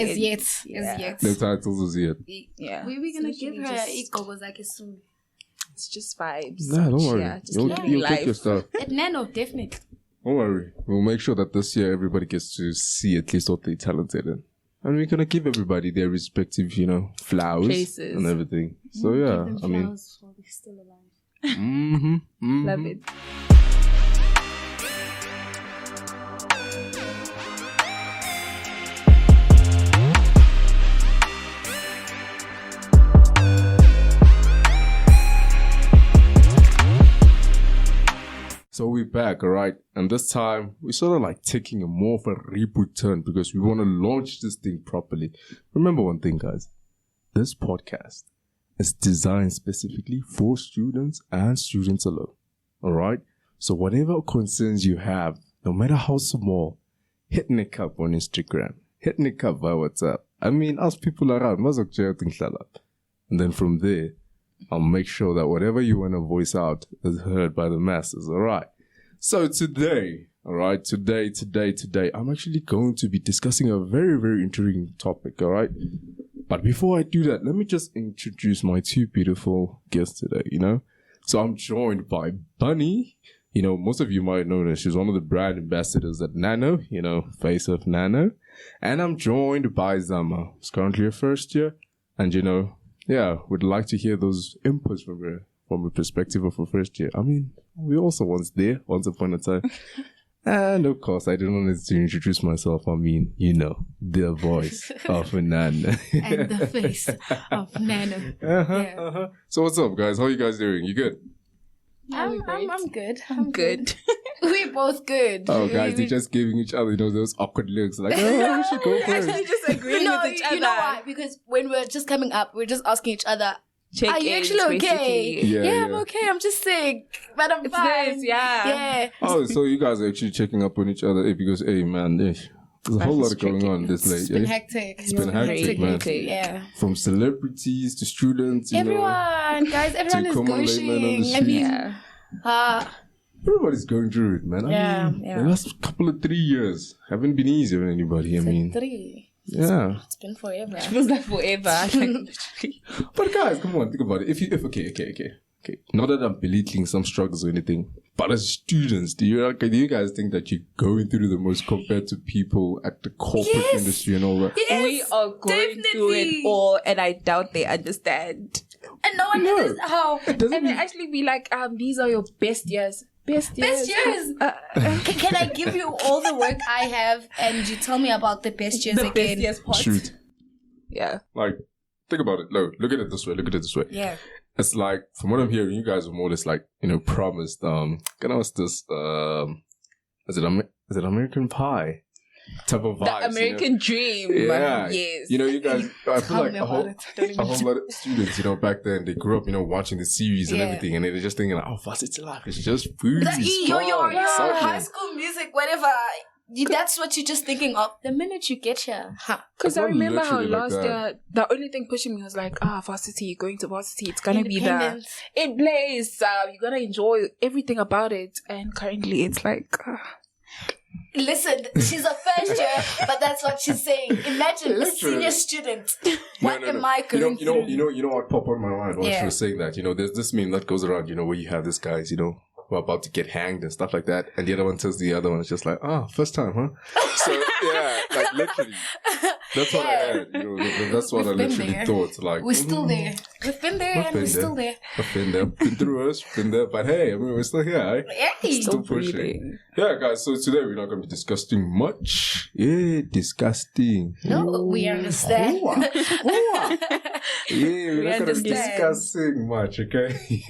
As yet. No titles as yet. Yeah. We gonna give her Igobozake soon. It's just vibes. No, don't worry. Yeah, just You'll take your stuff. At Nano, definitely. Don't worry. We'll make sure that this year everybody gets to see at least what they're talented in. And we're gonna give everybody their respective, flowers Places. and everything. So yeah, I mean, while they're still alive. Love it. So we're back, alright? And this time, we're sort of like taking a more of a reboot turn because we want to launch this thing properly. Remember one thing, guys. This podcast is designed specifically for students and students alone. Alright? So whatever concerns you have, no matter how small, hit Nick up on Instagram. Hit Nick up via WhatsApp. I mean, ask people around. And then from there, I'll make sure that whatever you want to voice out is heard by the masses, alright? So today, alright, today, I'm actually going to be discussing a very, very intriguing topic, alright? But before I do that, let me just introduce my two beautiful guests today, So I'm joined by Bunny. Most of you might know that she's one of the brand ambassadors at Nano, face of Nano. And I'm joined by Zama, who's currently a first year, and would like to hear those inputs from a perspective of a first year. I mean, we also once upon a time. And of course, I didn't need to introduce myself. I mean, the voice of Nano. And the face of Nano. So what's up, guys? How are you guys doing? You good? I'm good. I'm good. We're both good. Oh, guys, they're just giving each other, those awkward looks. Like, we should go first. Actually, just agreeing with each other. You know why? Because when we're just coming up, we're just asking each other, are you Check-ins, actually okay? basically. Yeah, I'm okay. I'm just sick. But I'm fine. This, yeah. Oh, so you guys are actually checking up on each other because, hey, man, there's a whole lot going on this late. It's been hectic. It's been hectic, man. Yeah. From celebrities to students, Everyone is gushing. Everybody's going through it, man. I mean, the last couple of 3 years haven't been easy on anybody. I mean, 3. Yeah. It's been forever. It feels like forever. But guys, come on, think about it. Okay. Not that I'm belittling some struggles or anything, but as students, do you guys think that you're going through the most compared to people at the corporate industry and all that? Yes, we are going through it all, and I doubt they understand. And no one knows how. And they actually be like, these are your best years. Best years. Can I give you all the work I have and you tell me about the best years again? Best years part. Shoot. Yeah. Like, think about it. Look at it this way. Yeah. It's like, from what I'm hearing, you guys were more or less like, promised, can I ask this, is it American Pie? Type of vibes. The American dream. Yeah. Yes. You guys, I feel like a whole lot of students, back then, they grew up, watching the series and everything, and they're just thinking, like, varsity life is just food. Your high school music, whatever. That's what you're just thinking of the minute you get here. Because I remember how like last year, the only thing pushing me was like, varsity, you're going to varsity. It's going to be the in place. You're going to enjoy everything about it. And currently it's like... Listen, she's a first year, but that's what she's saying. Imagine a senior student. What am I going through? You know what popped on my mind when she was saying that? There's this meme that goes around, where you have this guys, who are about to get hanged and stuff like that, and the other one tells the other one, it's just like, first time, huh? So yeah, like literally, that's what I had. That's what I literally thought. Like, we're still there. We've been there and we're still there. I've been there, been through us, been there, but hey, I mean, we're still here, right? Hey, still pushing. Yeah, guys. So today we're not going to be discussing much. Yeah, disgusting. No, we understand. Yeah, we're not going to be discussing much. Okay.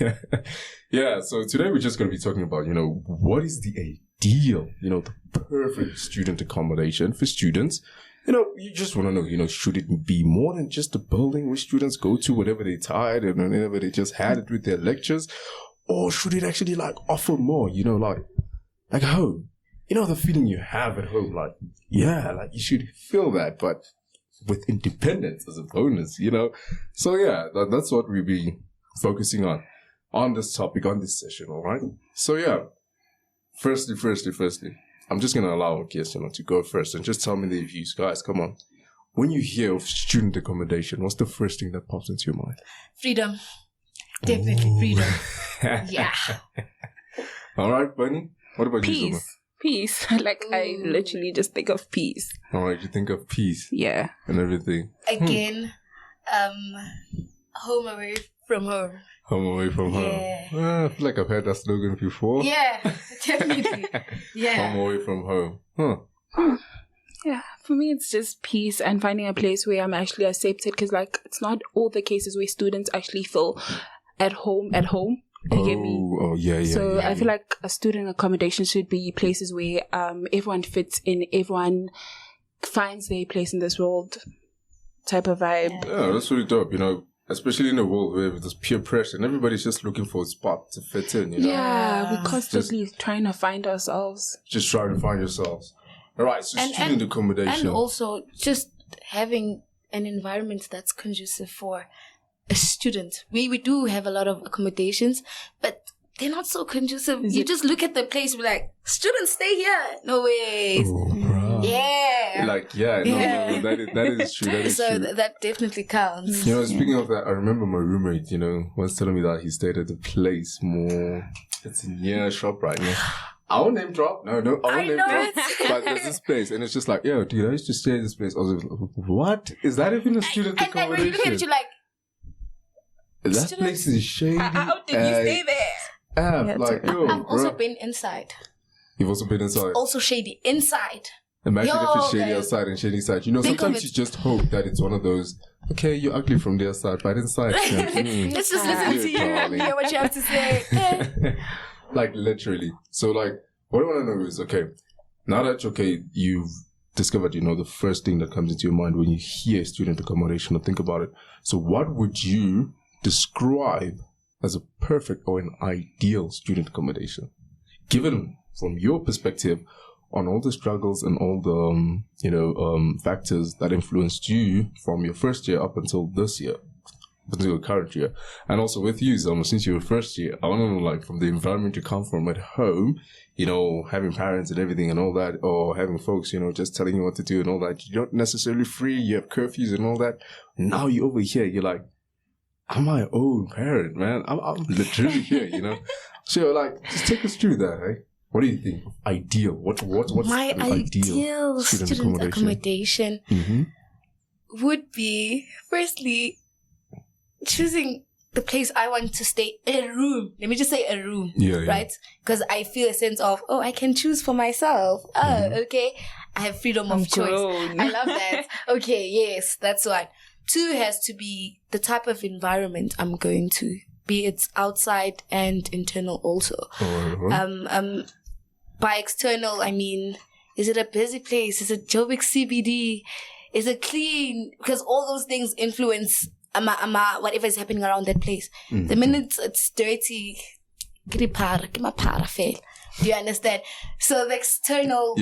Yeah. So today we're just going to be talking about, what is the ideal, the perfect student accommodation for students. You just want to know, should it be more than just a building where students go to whenever they're tired and whenever they just had it with their lectures? Or should it actually offer more, like home? The feeling you have at home, you should feel that, but with independence as a bonus, So yeah, that's what we'll be focusing on this topic, on this session, all right? So yeah, firstly, I'm just going to allow our guests, to go first and just tell me their views. Guys, come on. when you hear of student accommodation, what's the first thing that pops into your mind? Freedom. Definitely freedom. Yeah. All right, Bunny. What about you, Zama? Peace. Like, I literally just think of peace. All right, you think of peace. Yeah. And everything. Again, home away from home. Home away from home. Yeah. I feel like I've heard that slogan before. Yeah, definitely. Yeah. Home away from home. Huh. Yeah, for me, it's just peace and finding a place where I'm actually accepted. Because, like, it's not all the cases where students actually feel at home. You get me? Oh, yeah. So I feel like a student accommodation should be places where everyone fits in, everyone finds their place in this world type of vibe. Yeah, that's really dope, you know, especially in a world where there's peer pressure and everybody's just looking for a spot to fit in, you know? Yeah, we're constantly trying to find ourselves. Just trying to find yourselves. All right, so student accommodation. And also just having an environment that's conducive for a student. We do have a lot of accommodations, but they're not so conducive. You just look at the place, be like, students stay here. No way. Oh, bro. Yeah. Like, no, that is true. That is so true. that definitely counts. You know, speaking of that, I remember my roommate, you know, once telling me that he stayed at the place more. It's near ShopRite, yeah. I won't name drop. No, I won't name drop. But there's this place, and it's just like, yo, dude, I used to stay at this place. I was like, what? Is that even a student accommodation? And when you look at it, you're like, that place is shady. How did you stay there? Like, yo, I've also been inside. You've also been inside. Also shady inside. Imagine if it's shady outside and shady inside. You know, sometimes you just hope that it's one of those, okay, you're ugly from the outside, but inside, let's just listen to you and hear what you have to say. Like, literally. So, like, what I want to know is, okay, now that, okay, you've discovered, you know, the first thing that comes into your mind when you hear student accommodation or think about it. So what would you describe as a perfect or an ideal student accommodation, given from your perspective on all the struggles and all the factors that influenced you from your first year up until this year, up until the current year, and also with you, Zama, since you were first year, I want to know, like, from the environment you come from at home, you know, having parents and everything and all that, or having folks, you know, just telling you what to do and all that. You're not necessarily free. You have curfews and all that. Now you're over here. You're like, I'm my own parent, man. I'm literally here, you know. So, like, just take us through that, eh? What do you think? Ideal. What's my ideal student accommodation would be, firstly, choosing the place I want to stay, a room. Let me just say a room, right? Because I feel a sense of, I can choose for myself. Okay. I have freedom of choice. I love that. Okay, yes, that's one. 2 has to be the type of environment I'm going to, be it outside and internal also. By external, I mean, is it a busy place? Is it Joburg CBD? Is it clean? Because all those things influence whatever is happening around that place. The minute it's dirty, do you understand? So the external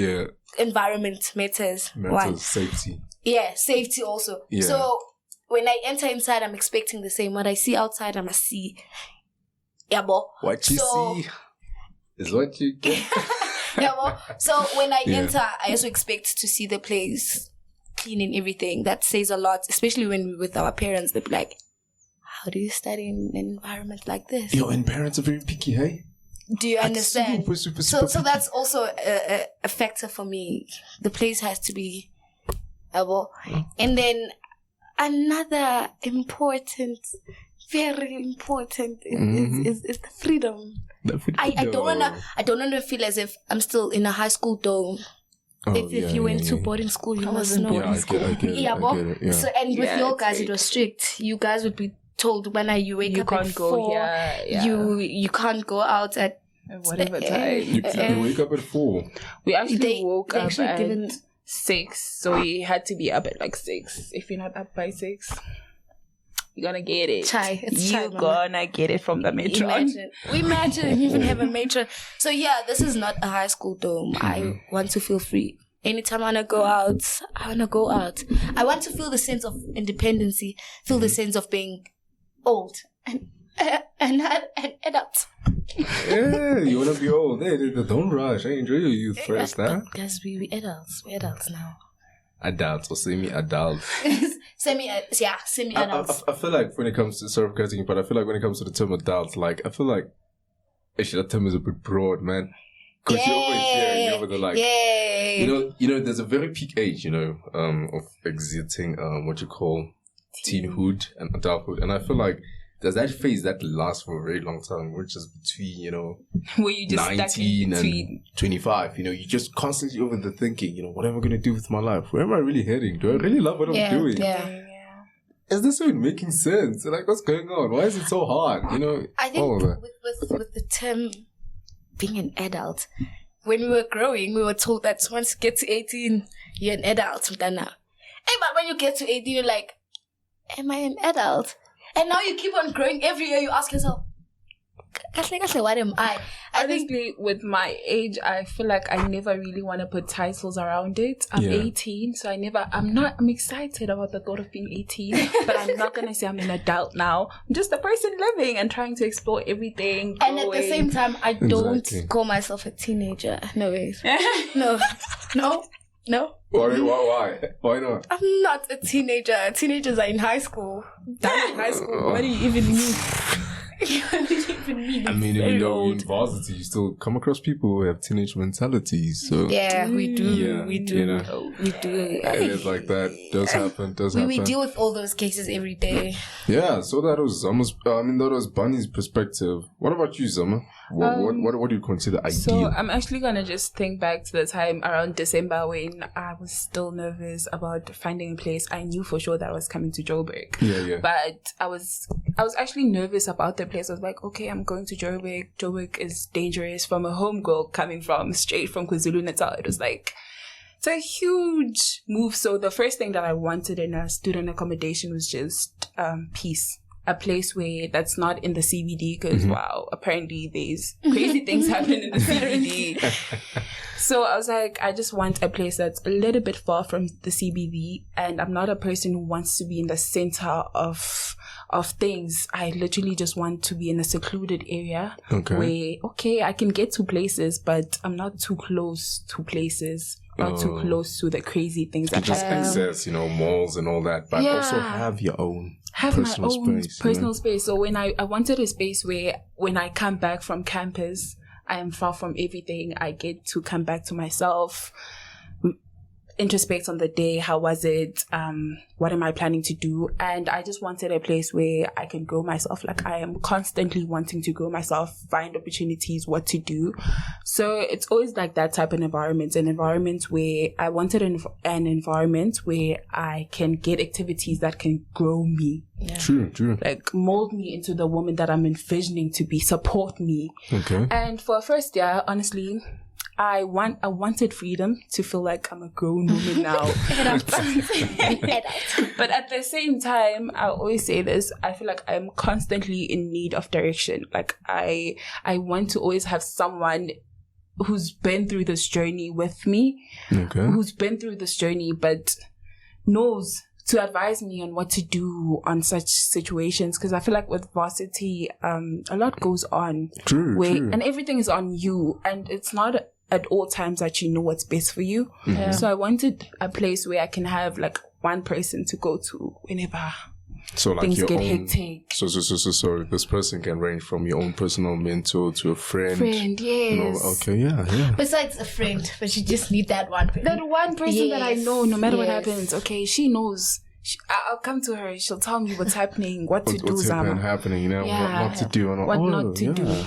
environment matters. Safety. Yeah, safety also. Yeah. So when I enter inside, I'm expecting the same. What I see outside, I must see. What you see is what you get. So when I enter, I also expect to see the place clean and everything. That says a lot, especially when we're with our parents. They'll be like, how do you study in an environment like this? And parents are very picky, hey? Do you understand? Super so that's also a factor for me. The place has to be able. And then another important, very important is the freedom. I don't wanna feel as if I'm still in a high school dorm. If you went to boarding school, you must know. I get it. So, and with your guys, it was strict. You guys would be told when you wake up at 4. You can't go out at whatever time. You wake up at 4. We actually woke up at 6, so we had to be up at like 6. If you're not up by 6, you're gonna get it. You're gonna get it from the metro. Imagine you even have a metro. So this is not a high school dorm. I want to feel free. Anytime I want to go out, I want to go out. I want to feel the sense of independency, feel the sense of being old and not an adult. Yeah, you want to be old. Hey, don't rush. Enjoy your youth first, huh? Because we're adults. We're adults now. adults or semi-adults. Semi-adults. I feel like when it comes to, sorry for cutting, but I feel like when it comes to the term adults, like, I feel like actually that term is a bit broad, man. Because you're always hearing over the, like, you know, there's a very peak age, you know, of exiting, what you call teenhood and adulthood. And I feel like there's that phase that lasts for a very long time, which is between, you know, where you just 19 and 25. You know, you're just constantly over the thinking, you know, what am I going to do with my life? Where am I really heading? Do I really love what I'm doing? Yeah. Is this even making sense? Like, what's going on? Why is it so hard? You know, I think with the term being an adult, when we were growing, we were told that once you get to 18, you're an adult. Hey, but when you get to 18, you're like, am I an adult? And now you keep on growing. Every year you ask yourself, what am I? Honestly, with my age, I feel like I never really want to put titles around it. I'm 18, so I'm excited about the thought of being 18, but I'm not going to say I'm an adult now. I'm just a person living and trying to explore everything. And at the same time, I don't call myself a teenager. No ways. No. Why not? I'm not a teenager. Teenagers are in high school. Done in high school. What do you even mean? I mean, even though in varsity, you still come across people who have teenage mentalities. So yeah, we do. Yeah, we do. You know, we do. It is like that. Does happen. We deal with all those cases every day. Yeah. So that was Zama's. that was Bunny's perspective. What about you, Zama? What do you consider ideal? So I'm actually gonna just think back to the time around December when I was still nervous about finding a place. I knew for sure that I was coming to Joburg. Yeah. But I was actually nervous about the place. I was like, okay, I'm going to Joburg. Joburg is dangerous. From a homegirl coming straight from KwaZulu-Natal, it was like, it's a huge move. So the first thing that I wanted in a student accommodation was just peace. A place where that's not in the CBD because, wow, apparently there's crazy things happening in the CBD. So I was like, I just want a place that's a little bit far from the CBD, and I'm not a person who wants to be in the center of things. I literally just want to be in a secluded area where, I can get to places, but I'm not too close to places. Not too close to the crazy things that just access, malls and all that, but also have your own personal space. So when I wanted a space where when I come back from campus, I am far from everything. I get to come back to myself, introspect on the day. How was it? What am I planning to do? And I just wanted a place where I can grow myself. Like, I am constantly wanting to grow myself, find opportunities, what to do. So it's always like that type of environment, an environment where I wanted an environment where I can get activities that can grow me. Yeah. True. Like, mold me into the woman that I'm envisioning to be, support me. Okay. And for a first year, honestly, I wanted freedom to feel like I'm a grown woman now. But at the same time, I always say this, I feel like I'm constantly in need of direction. Like, I want to always have someone who's been through this journey with me, who's been through this journey, but knows to advise me on what to do on such situations. Because I feel like with varsity, a lot goes on. True. And everything is on you, and it's not at all times that you know what's best for you. Yeah. So I wanted a place where I can have like one person to go to whenever things get hectic. So this person can range from your own personal mentor to a friend. Yes. Yeah. Besides a friend, but you just need that one person. That one person that I know, no matter what happens, she knows. I'll come to her. She'll tell me what's happening, what to do, Zama. What's happening, what to do. And what not to do.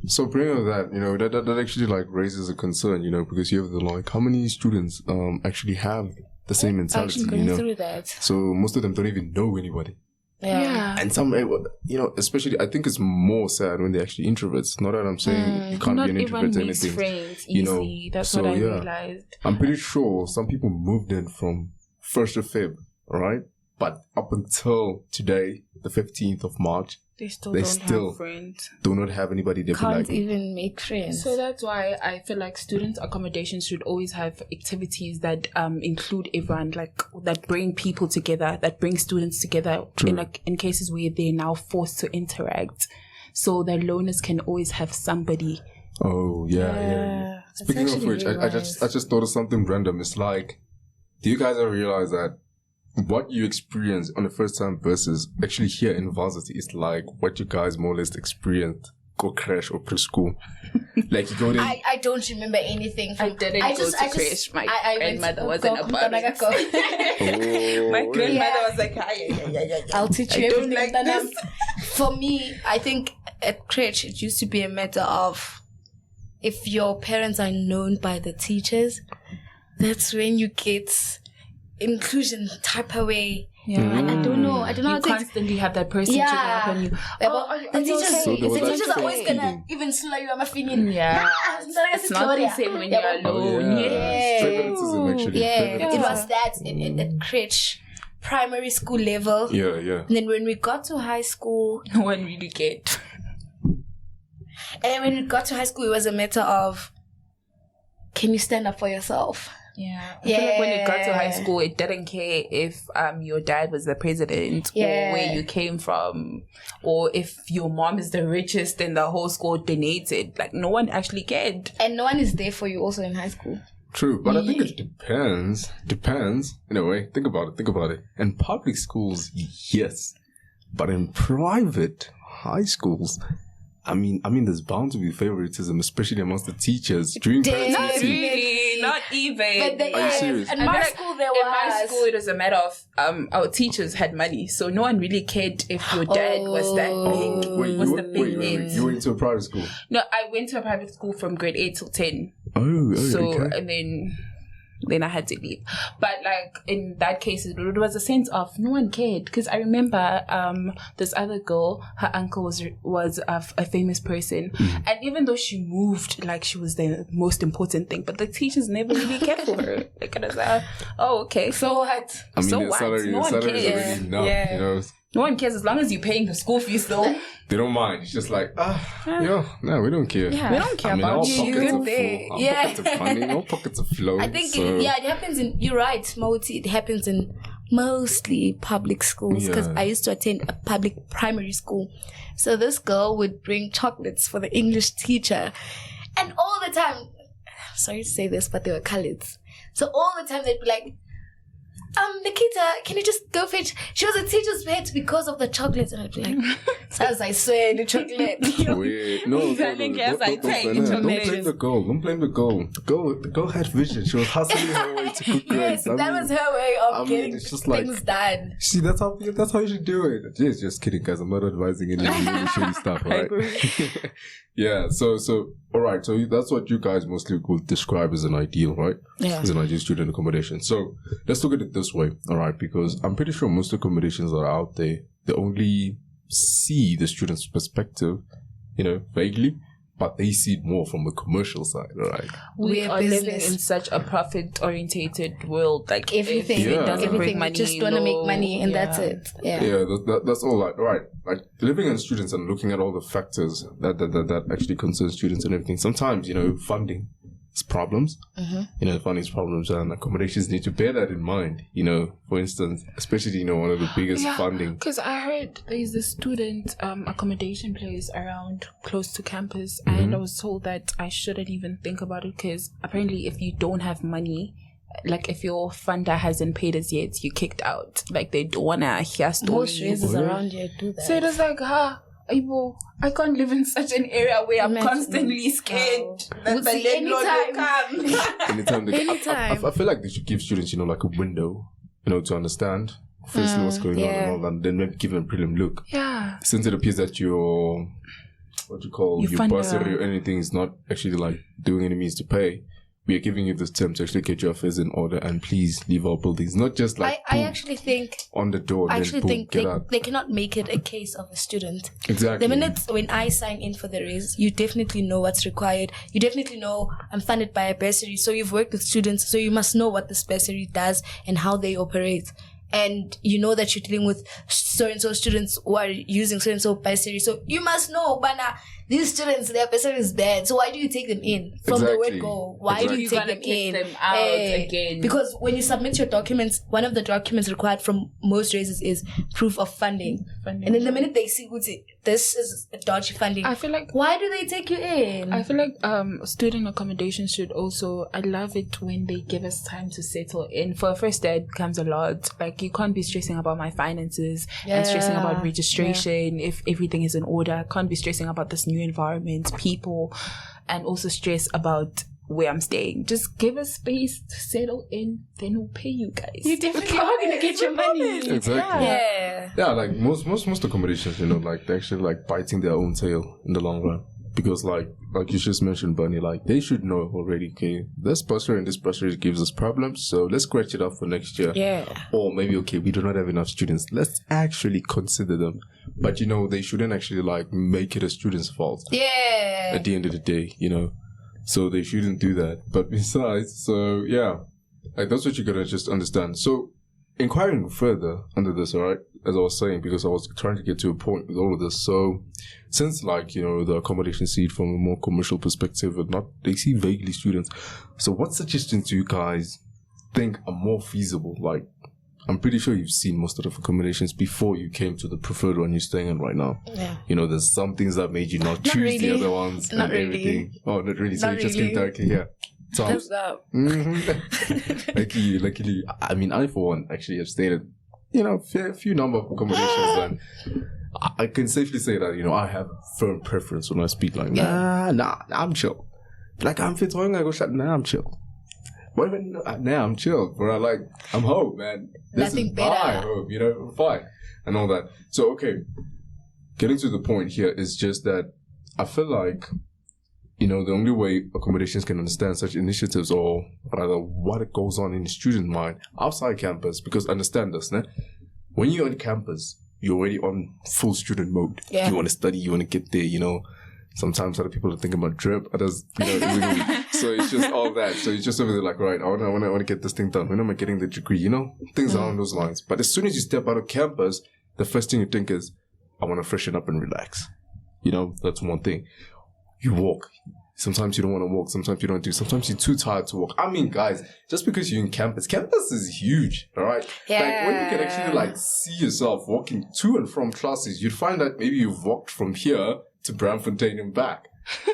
So bringing that, that actually like raises a concern, because you have how many students actually have the same mentality, through that. So most of them don't even know anybody. Yeah. And some, especially, I think it's more sad when they're actually introverts. Not that I'm saying you can't be an introvert or anything. Friends easy. That's what I realized. I'm pretty sure some people moved in from 1st of Feb, right? But up until today, the 15th of March, they still have friends. Do not have anybody they can't even make friends. So that's why I feel like student accommodations should always have activities that include everyone, like that bring people together, that bring students together. In cases where they're now forced to interact, so the loners can always have somebody. Oh yeah. Speaking of which, I just thought of something random. It's like, do you guys ever realize that what you experience on the first time versus actually here in varsity is like what you guys more or less experienced go crash or preschool? Like you go there. I don't remember anything. I didn't go to crash. My grandmother was in a bar. My grandmother was like, I'll teach you everything. Like this. For me, I think at crèche it used to be a matter of if your parents are known by the teachers, that's when you get inclusion type of way. Yeah. And I don't know. You constantly have that person checking up on you. The teachers, So the teachers are always gonna even slow you. I'm a feeling. Yeah. It's not the same when you're alone. It was that at crèche, primary school level. Yeah. And then when we got to high school, No one really cared. and when we got to high school, it was a matter of, can you stand up for yourself? Yeah. I feel like when you got to high school, it didn't care if your dad was the president or where you came from, or if your mom is the richest in the whole school donated. Like, no one actually cared. And no one is there for you also in high school. True, but I think it depends in a way. Think about it. In public schools, yes. But in private high schools, I mean, there's bound to be favoritism, especially amongst the teachers during parents' meetings. Not even. But Are you serious? In my school, there was. In my school, it was a matter of our teachers had money, so no one really cared if your dad was that big. Wait. You went to a private school? No, I went to a private school from grade 8 till 10. Oh, So, okay. and then I had to leave. But like in that case, it was a sense of no one cared, because I remember this other girl, her uncle was a famous person, and even though she moved like she was the most important thing, but the teachers never really cared for her. Like, I was like, oh, okay, so what? I mean, so the what? salary, No the one salary is cares. already enough, Yeah. you know. No one cares as long as you're paying the school fees, though. They don't mind. It's just like, no, we don't care. Yeah. We don't care I mean, about our you. pockets You're are full. there. Our Yeah. pockets are funny. Our pockets are flowing. I think so. it happens in. You're right, Moti. It happens in mostly public schools, because I used to attend a public primary school. So this girl would bring chocolates for the English teacher, and all the time. I'm sorry to say this, but they were coloreds. So all the time they'd be like, Nikita, can you just go fetch? She was a teacher's pet because of the chocolates, and I'd be like, so I was like, swear the chocolate. Wait, no, don't blame the girl. Don't blame the girl. The girl had vision. She was hustling her way to cook Yes, grades. that was her way of getting it's just like, things done. See, that's how you should do it. Just kidding, guys. I'm not advising any really shady stuff, right? Yeah. So all right. So that's what you guys mostly would describe as an ideal, right? Yeah. As an ideal student accommodation. So let's look at it this way, all right? Because I'm pretty sure most accommodations that are out there, they only see the student's perspective, vaguely, but they see it more from the commercial side, all right? We We're are living business. in such a profit-orientated world. Like Everything, if it doesn't bring everything. money, Just want to make money, and that's it. Yeah. Yeah, that's all right. Like living in students and looking at all the factors that actually concern students and everything. Sometimes, funding is problems. Funding is problems, and accommodations need to bear that in mind. For instance, especially one of the biggest funding. Because I heard there's a student accommodation place around close to campus, and I was told that I shouldn't even think about it, because apparently if you don't have money, like if your funder hasn't paid us yet, you're kicked out. Like they don't wanna hear stories. Most races around here do that. So it was like, I can't live in such an area where I'm constantly scared that the landlord will come. Anytime. I feel like they should give students, like a window, to understand firstly what's going on and all that, and then maybe give them a prelim look. Yeah. Since it appears that your funder. bursary or anything is not actually like doing any means to pay, we are giving you this term to actually get your affairs in order, and please leave our buildings. Not just like I actually think on the door. They cannot make it a case of a student. Exactly. The minute when I sign in for the raise, you definitely know what's required. You definitely know I'm funded by a bursary, so you've worked with students, so you must know what this bursary does and how they operate. And you know that you're dealing with so-and-so students who are using so-and-so bursary. So you must know, Bana, these students, their bursary is bad. So why do you take them in from the word go? Why do you take them in? Them out again? Because when you submit your documents, one of the documents required from most raises is proof of funding. And then the minute they see the this is dodgy funding. I feel like, why do they take you in? I feel like student accommodation should also, I love it when they give us time to settle in. For a first day, it becomes a lot. Like, you can't be stressing about my finances and stressing about registration if everything is in order. I can't be stressing about this new environment, people, and also stress about where I'm staying. Just give us space to settle in, then we'll pay you guys. You definitely are gonna get your money. Exactly. Yeah, like most accommodations, like they're actually like biting their own tail in the long run. Because like you just mentioned, Bernie, like they should know already, okay, this bursary and this bursary gives us problems, so let's scratch it up for next year. Yeah. Or maybe, okay, we do not have enough students, let's actually consider them. But they shouldn't actually like make it a student's fault. Yeah. At the end of the day, So they shouldn't do that. But besides, so yeah, like that's what you gotta just understand. So inquiring further under this, all right, as I was saying, because I was trying to get to a point with all of this. So since like, the accommodation see it from a more commercial perspective and they see vaguely students. So what suggestions do you guys think are more feasible? Like, I'm pretty sure you've seen most of the accommodations before you came to the preferred one you're staying in right now. Yeah. There's some things that made you not choose really. the other ones Not and really. everything. Oh, not really. So Not you just really. came directly here. Thumbs up. Luckily, I mean, I for one actually have stayed at, a few number of accommodations, and I can safely say that, I have a firm preference when I speak like, nah, I'm chill. Like, I'm fit, I go shut, nah, I'm chill. Nah, I'm chill, but I'm home, man. This Nothing is better. my home, I'm fine, and all that. So, okay, getting to the point here is just that I feel like, the only way accommodations can understand such initiatives, or rather what it goes on in the student mind outside campus, because understand this, né? When you're on campus, you're already on full student mode. Yeah. You want to study, you want to get there, Sometimes other people are thinking about drip, others, so it's just all that. So it's just over there like, right, I want to get this thing done. When am I getting the degree? Things along those lines. But as soon as you step out of campus, the first thing you think is, I want to freshen up and relax. That's one thing. You walk. Sometimes you don't want to walk. Sometimes you don't do. Sometimes you're too tired to walk. I mean, guys, just because you're in campus is huge, all right? Yeah. Like, when you can actually, see yourself walking to and from classes, you'd find that maybe you've walked from here to Braamfontein and back.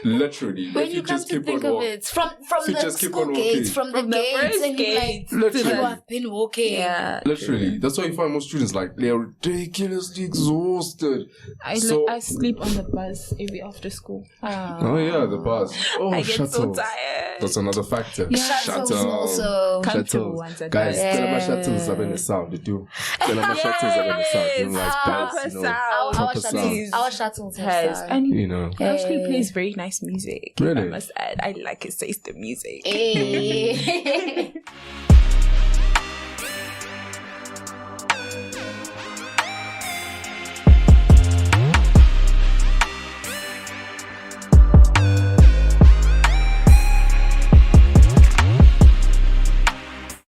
Literally. When you come to think of it, from the school gates, from the gates, and you're like, Literally. I've been walking. Yeah. Literally. That's why you find most students, they're ridiculously exhausted. I sleep on the bus every after school. Oh, yeah, the bus. Oh, I get so shuttles. tired. That's another factor. Yeah, shuttles also. Come through once a Guys, day. tell my shuttles are in the sound. They do. Tell my shuttles are in the sound. You know, like Proper bells, sound. Our shuttles have Yes, sound. and you actually plays very nice music. Really? I must add, I like his taste in music. Hey.